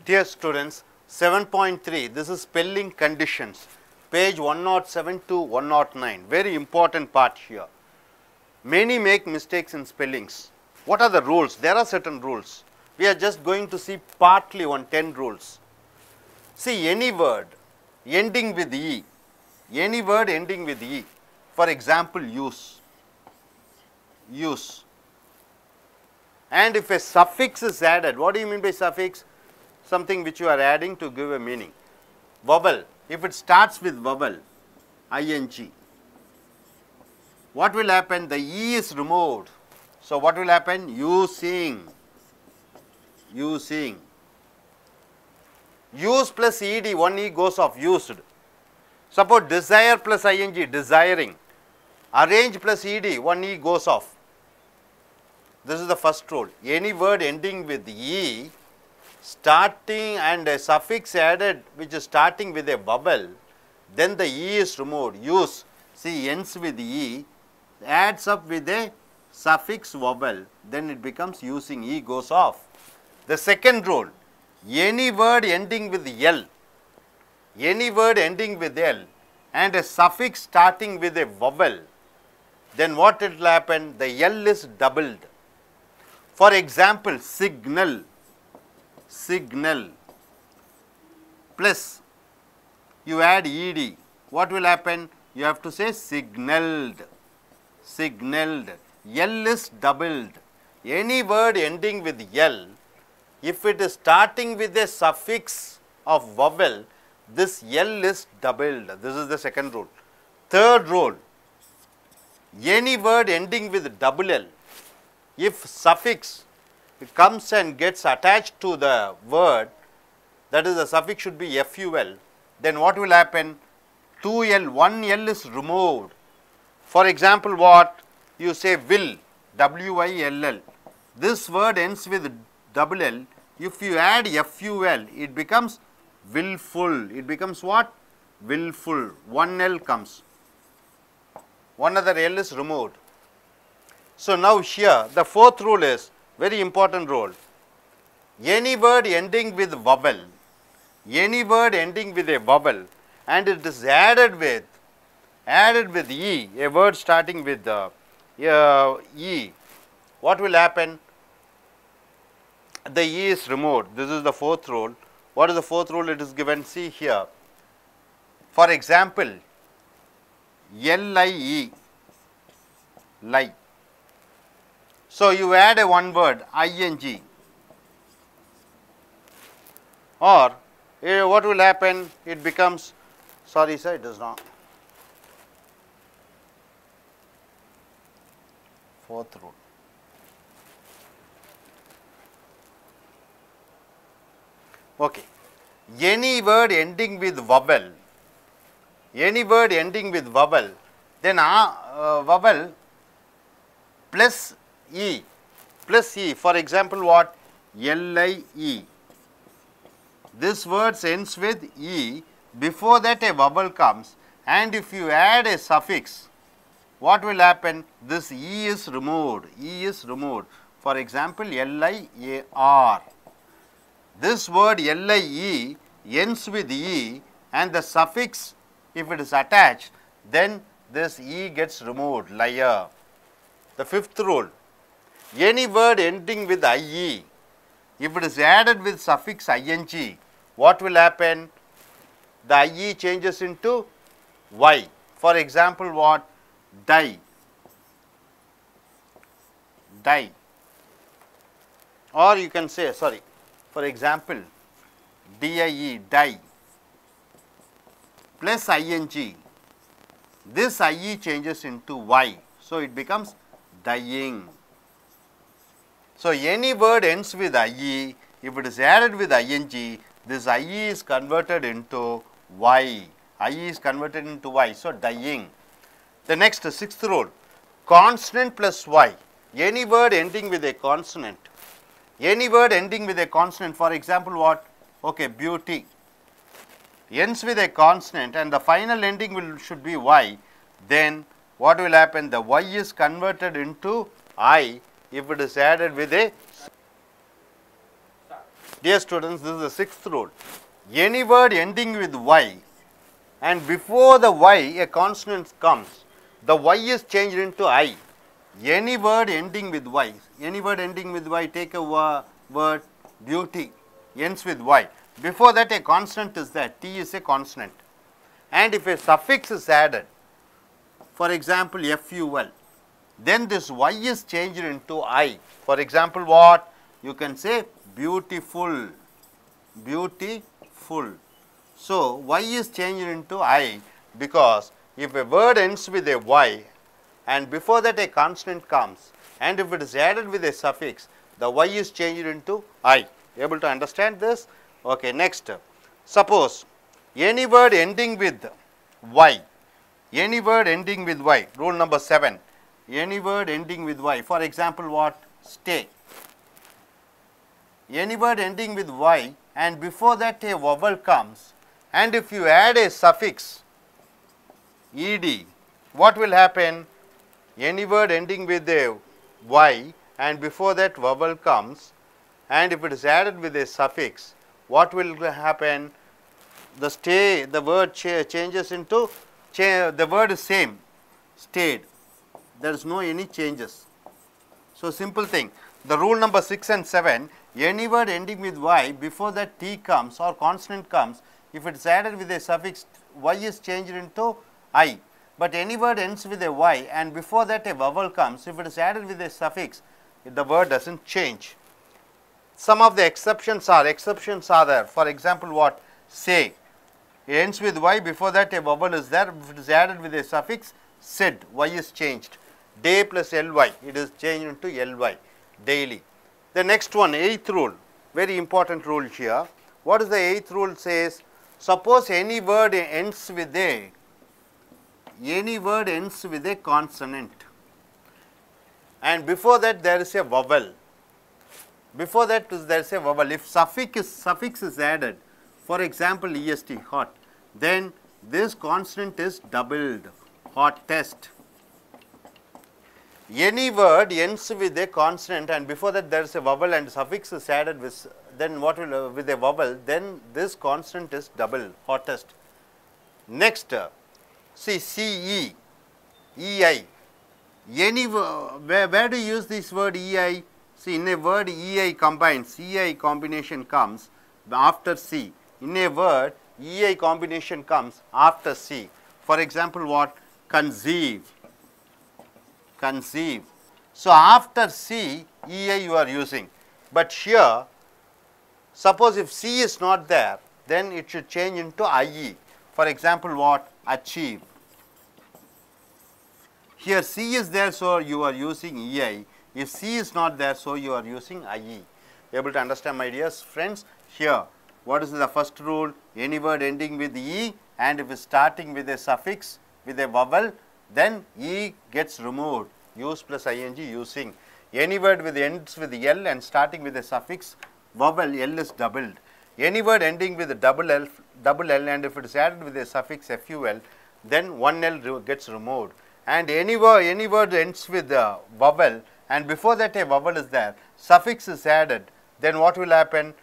Dear students, 7.3, this is spelling conditions, page 107 to 109, very important part here. Many make mistakes in spellings. What are the rules? There are certain rules. We are just going to see partly on 10 rules. See, any word ending with E, any word ending with E, for example, use. And if a suffix is added, what do you mean by suffix? Something which you are adding to give a meaning. Vowel, if it starts with vowel, ing, what will happen? The E is removed. So, what will happen? Using. Use plus ed, one E goes off, used. Suppose desire plus ing, desiring. Arrange plus ed, one E goes off. This is the first rule. Any word ending with E, starting and a suffix added which is starting with a vowel, then the E is removed. Use, see, ends with E, adds up with a suffix vowel, then it becomes using, E goes off. The second rule, any word ending with L, any word ending with L and a suffix starting with a vowel, then what it will happen? The L is doubled. For example, signal plus you add ed, what will happen? You have to say signaled. L is doubled. Any word ending with L, if it is starting with a suffix of vowel, this L is doubled. This is the second rule. Third rule, any word ending with double L, if suffix comes and gets attached to the word, that is the suffix should be ful, then what will happen? 2L, 1L is removed. For example, what? You say will, W-I-L-L. This word ends with double L. If you add ful, it becomes willful. It becomes what? Willful. 1L comes. One other L is removed. So, now here the fourth rule is very important rule. Any word ending with vowel, any word ending with a vowel and it is added with E, a word starting with E, what will happen? The E is removed. This is the fourth rule. What is the fourth rule? It is given, see here. For example, lie, lie. So, you add a one word ing, or what will happen? It becomes, sorry sir, it does not. Fourth rule. Okay. Any word ending with vowel, then vowel plus E, for example, what? Lie. This word ends with E, before that a vowel comes, and if you add a suffix, what will happen? This E is removed, For example, liar. This word lie ends with E and the suffix, if it is attached, then this E gets removed, liar. The fifth rule, any word ending with IE, if it is added with suffix ing, what will happen? The IE changes into Y. For example, what? Die. Or you can say, sorry, for example, DIE, die, plus ing, this IE changes into Y. So, it becomes dying. So, any word ends with IE, if it is added with ing, this IE is converted into Y. So, dying. The next, sixth rule, consonant plus Y. Any word ending with a consonant. For example, what? Okay, beauty. Ends with a consonant and the final ending should be Y. Then what will happen? The Y is converted into I if it is added with a Dear students, this is the sixth rule. Any word ending with y and before the y a consonant comes, the y is changed into I. Any word ending with y, take a word beauty, ends with y. Before that a consonant is there, t is a consonant. And if a suffix is added, for example ful, then this y is changed into I. For example, what? You can say beautiful, beautiful. So, y is changed into I because if a word ends with a y and before that a consonant comes and if it is added with a suffix, the y is changed into I. Able to understand this? Okay, next. Suppose any word ending with y, rule number 7, any word ending with y, for example what? Stay. Any word ending with y and before that a vowel comes and if you add a suffix ed, what will happen? Any word ending with a y and before that vowel comes and if it is added with a suffix, what will happen? The word changes into, the word is same, stayed, there is no any changes. So, simple thing. The rule number 6 and 7, any word ending with y before that t comes or consonant comes, if it is added with a suffix, y is changed into I. But any word ends with a y and before that a vowel comes, if it is added with a suffix, the word does not change. Some of the exceptions are there. For example, what? Say. It ends with y, before that a vowel is there, if it is added with a suffix, said, y is changed. Day plus ly, it is changed into ly, daily. The next one, 8th rule, very important rule here. What is the 8th rule says? Suppose any word ends with a consonant and before that there is a vowel. Before that there is a vowel. If suffix is added, for example est, hot, then this consonant is doubled, hottest. Any word ends with a consonant and before that there is a vowel and suffix is added with, then what will with a vowel, then this consonant is double, hottest. Next, see CE, EI. Any where do you use this word EI? See, in a word EI combines, EI combination comes after C. In a word EI combination comes after C. For example, what? Conceive. Conceive. So, after C, EI you are using, but here suppose if C is not there, then it should change into IE. For example, what? Achieve. Here C is there, so you are using EI. If C is not there, so you are using IE. Able to understand, my dear friends? Here, what is the first rule? Any word ending with E and if it is starting with a suffix, with a vowel, then E gets removed, use plus ing using. Any word with ends with L and starting with a suffix vowel, L is doubled. Any word ending with a double L and if it is added with a suffix ful, then one L gets removed. And any word ends with a vowel and before that a vowel is there, suffix is added, then what will happen?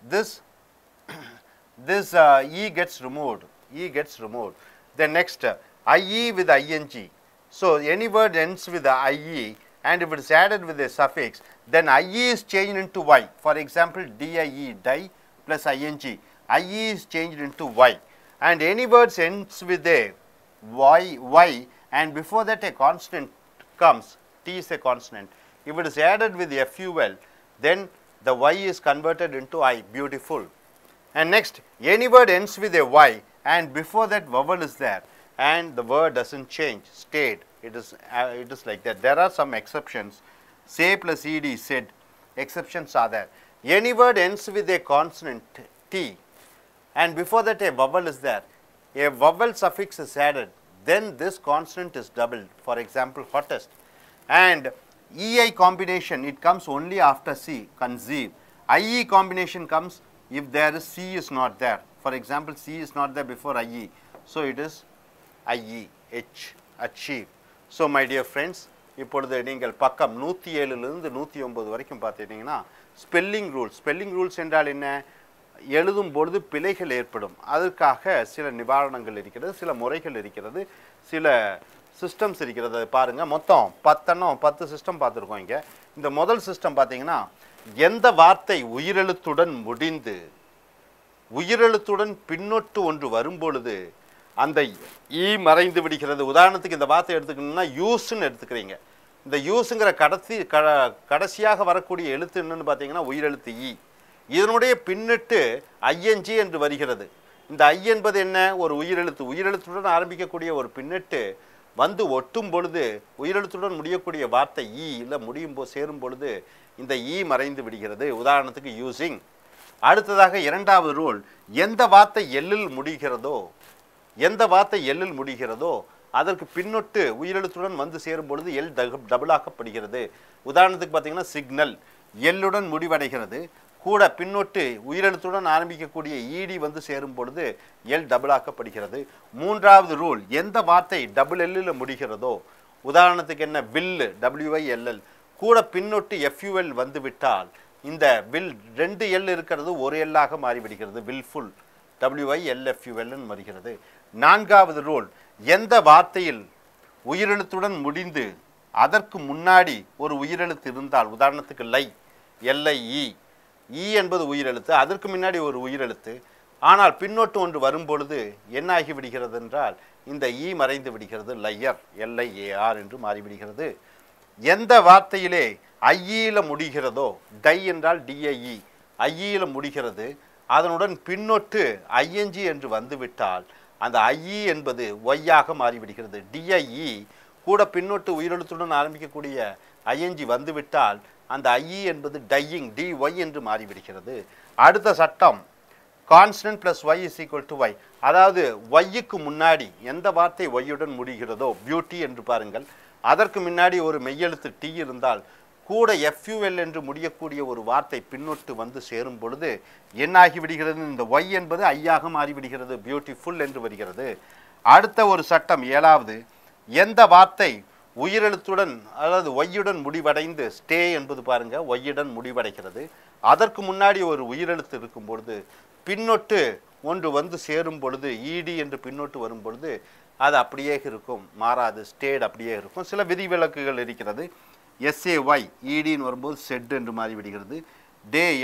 This E gets removed, Then next, IE with ing. So, any word ends with IE and if it is added with a suffix, then IE is changed into Y. For example, DIE, die plus ing, IE is changed into Y. And any words ends with a Y and before that a consonant comes, T is a consonant. If it is added with FUL, then the Y is converted into I, beautiful. And next, any word ends with a Y and before that vowel is there and the word does not change, stayed, it is like that. There are some exceptions, say plus ed, said, exceptions are there. Any word ends with a consonant T and before that a vowel is there, a vowel suffix is added, then this consonant is doubled, for example, hottest. And EI combination, it comes only after C, conceive. IE combination comes if there is C is not there. For example, C is not there before IE. So, it is IE, H, achieve. So, my dear friends, இப்பொழுது நீங்கள் பக்கம் 107 லிருந்து 109 வரைக்கும் பார்த்தீங்கன்னா spelling rules என்றால் என்ன? எழுதும் பொழுது பிழைகள் ஏற்படும். அதற்காக சில நிவாரணங்கள் இருக்கிறது, சில முறைகள் இருக்கிறது, சில சிஸ்டம்ஸ் இருக்கிறது. அதை பாருங்கள். மொத்தம் 10 சிஸ்டம் பார்த்துருக்கோம். இங்கே இந்த முதல் சிஸ்டம் பார்த்தீங்கன்னா, எந்த வார்த்தை உயிரெழுத்துடன் முடிந்து உயிரெழுத்துடன் பின்னொட்டு ஒன்று வரும்பொழுது அந்த ஈ மறைந்து விடுகிறது. உதாரணத்துக்கு இந்த வார்த்தை எடுத்துக்கணும்னா யூஸ்ன்னு எடுத்துக்கிறீங்க. இந்த யூஸுங்கிற கடைசியாக வரக்கூடிய எழுத்து என்னன்னு பார்த்தீங்கன்னா உயிரெழுத்து ஈ. இதனுடைய பின்னிட்டு ஐஎன்ஜி என்று வருகிறது. இந்த ஐ என்பது என்ன? ஒரு உயிரெழுத்துடன் ஆரம்பிக்கக்கூடிய ஒரு பின்னிட்டு வந்து ஒட்டும் பொழுது உயிரெழுத்துடன் முடியக்கூடிய வார்த்தை ஈ இல்லை சேரும் பொழுது இந்த ஈ மறைந்து விடுகிறது. உதாரணத்துக்கு யூசிங். அடுத்ததாக இரண்டாவது ரூல், எந்த வார்த்தை எல்லில் முடிகிறதோ அதற்கு பின்னொட்டு உயிரெழுத்துடன் வந்து சேரும் பொழுது எல் டபுளாக்கப்படுகிறது. உதாரணத்துக்கு பார்த்தீங்கன்னா சிக்னல் எல்லுடன் முடிவடைகிறது, கூட பின்னொட்டு உயிரெழுத்துடன் ஆரம்பிக்கக்கூடிய ஈடி வந்து சேரும் பொழுது எல் டபுளாக்கப்படுகிறது. மூன்றாவது ரூல், எந்த வார்த்தை டபுள் எல்லில் முடிகிறதோ, உதாரணத்துக்கு என்ன வில்லு WILL, கூட பின்னொட்டு FUL வந்து விட்டால் இந்த வில் 2 எல் இருக்கிறது ஒரு எல்லாக மாறிவிடுகிறது. வில்ஃபுல் WILFUL வருகிறது. நான்காவது ரூல், எந்த வார்த்தையில் உயிரெழுத்துடன் முடிந்து அதற்கு முன்னாடி ஒரு உயிரெழுத்து இருந்தால், உதாரணத்துக்கு LIE, ஈ என்பது உயிரெழுத்து, அதற்கு முன்னாடி ஒரு உயிரெழுத்து, ஆனால் பின்னொட்டு ஒன்று வரும்பொழுது என்ன ஆகிவிடுகிறது என்றால் இந்த ஈ மறைந்து விடுகிறது. லையர் LIAR என்று மாறிவிடுகிறது. எந்த வார்த்தையிலே ஐயில முடிகிறதோ, டை என்றால் DIE, ஐயில முடிகிறது, அதனுடன் பின்னொட்டு ING என்று வந்துவிட்டால் அந்த ஐஇ என்பது ஒய்யாக மாறிவிடுகிறது. DIE கூட பின்னொட்டு உயிரெழுத்துடன் ஆரம்பிக்கக்கூடிய ING வந்துவிட்டால் அந்த ஐஇ என்பது டையிங் DY என்று மாறிவிடுகிறது. அடுத்த சட்டம், constant plus Y is equal to Y. அதாவது ஒய்க்கு முன்னாடி எந்த வார்த்தை ஒய்யுடன் முடிகிறதோ, பியூட்டி என்று பாருங்கள், அதற்கு முன்னாடி ஒரு மெய்யெழுத்து T இருந்தால் கூட FUL என்று முடியக்கூடிய ஒரு வார்த்தை பின்னொட்டு வந்து சேரும் பொழுது என்ன ஆகிவிடுகிறது? இந்த ஒய் என்பது ஐயாக மாறிவிடுகிறது, பியூட்டிஃபுல் என்று வருகிறது. அடுத்த ஒரு சட்டம், ஏழாவது, எந்த வார்த்தை உயிரெழுத்துடன் அதாவது ஒய்யுடன் முடிவடைந்து, ஸ்டே என்பது பாருங்க ஒய்யுடன் முடிவடைகிறது, அதற்கு முன்னாடி ஒரு உயிரெழுத்து இருக்கும் பொழுது பின்னொட்டு ஒன்று வந்து சேரும் பொழுது ED என்று பின்னொட்டு வரும் பொழுது அது அப்படியே இருக்கும், மாறாது, ஸ்டேட் அப்படியே இருக்கும். சில விதிவிலக்குகள் இருக்கிறது. SAY EDன்னு வரும்போது செட் என்று மாறிவிடுகிறது,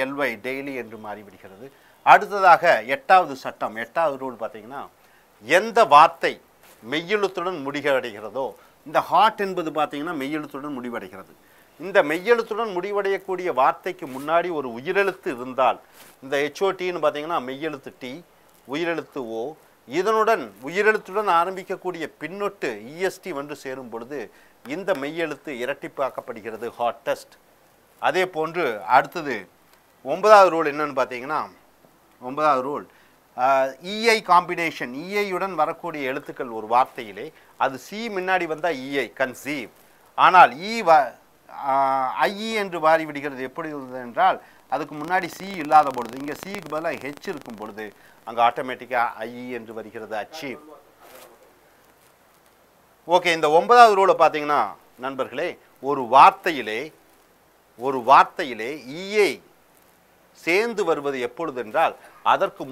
LY டெய்லி என்று மாறிவிடுகிறது. அடுத்ததாக எட்டாவது சட்டம், எட்டாவது ரூல் பார்த்தீங்கன்னா, எந்த வார்த்தை மெய்யெழுத்துடன் முடிவடைகிறதோ, இந்த ஹார்ட் என்பது பார்த்தீங்கன்னா மெய்யெழுத்துடன் முடிவடைகிறது. இந்த மெய்யெழுத்துடன் முடிவடையக்கூடிய வார்த்தைக்கு முன்னாடி ஒரு உயிரெழுத்து இருந்தால், இந்த HOTன்னு பார்த்தீங்கன்னா மெய்யெழுத்து T, உயிரெழுத்து O, இதனுடன் உயிரெழுத்துடன் ஆரம்பிக்கக்கூடிய பின்னொட்டு EST வந்து சேரும் பொழுது இந்த மெய்யெழுத்து இரட்டிப்பாக்கப்படுகிறது, ஹார்டஸ்ட். அதே போன்று அடுத்தது 9வது ரூல் என்னன்னு பார்த்தீங்கன்னா, 9வது ரூல் EI காம்பினேஷன், EIயுடன் வரக்கூடிய எழுத்துக்கள் ஒரு வார்த்தையிலே அது C முன்னாடி வந்தால் EI கன்சீவ், ஆனால் IE என்று மாறிவிடுகிறது. எப்படி என்றால் அதுக்கு முன்னாடி C இல்லாத பொழுது, இங்கே Cக்கு பதிலாக H இருக்கும் பொழுது அங்கே ஆட்டோமேட்டிக்காக IE என்று வருகிறது, அச்சீவ். ஓகே, இந்த 9வது ரூலை பார்த்தீங்கன்னா நண்பர்களே, ஒரு வார்த்தையிலே EI சேர்ந்து வருவது எப்பொழுது என்றால் அதற்கு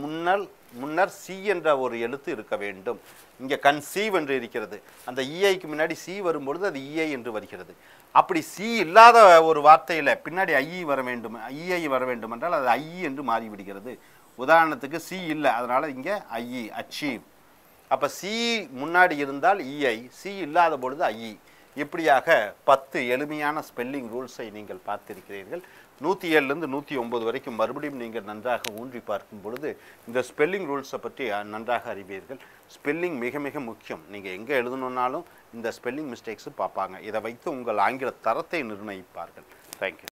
முன்னர் C என்ற ஒரு எழுத்து இருக்க வேண்டும். இங்கே கன்சீவ் என்று இருக்கிறது, அந்த EIக்கு முன்னாடி C வரும்பொழுது அது EI என்று வருகிறது. அப்படி C இல்லாத ஒரு வார்த்தையில் பின்னாடி EI வர வேண்டும் என்றால் அது IE என்று மாறிவிடுகிறது. உதாரணத்துக்கு C இல்லை, அதனால் இங்கே IE, அச்சீவ். அப்போ C முன்னாடி இருந்தால் EI, C இல்லாத பொழுது IE. இப்படியாக 10 எளிமையான ஸ்பெல்லிங் ரூல்ஸை நீங்கள் பார்த்திருக்கிறீர்கள். 107லிருந்து 109 வரைக்கும் மறுபடியும் நீங்கள் நன்றாக ஊன்றி பார்க்கும் பொழுது இந்த ஸ்பெல்லிங் ரூல்ஸை பற்றி நன்றாக அறிவீர்கள். ஸ்பெல்லிங் மிக மிக முக்கியம். நீங்கள் எங்கே எழுதணுன்னாலும் இந்த ஸ்பெல்லிங் மிஸ்டேக்ஸு பார்ப்பாங்க. இதை வைத்து உங்கள் ஆங்கில தரத்தை நிர்ணயிப்பார்கள். தேங்க்யூ.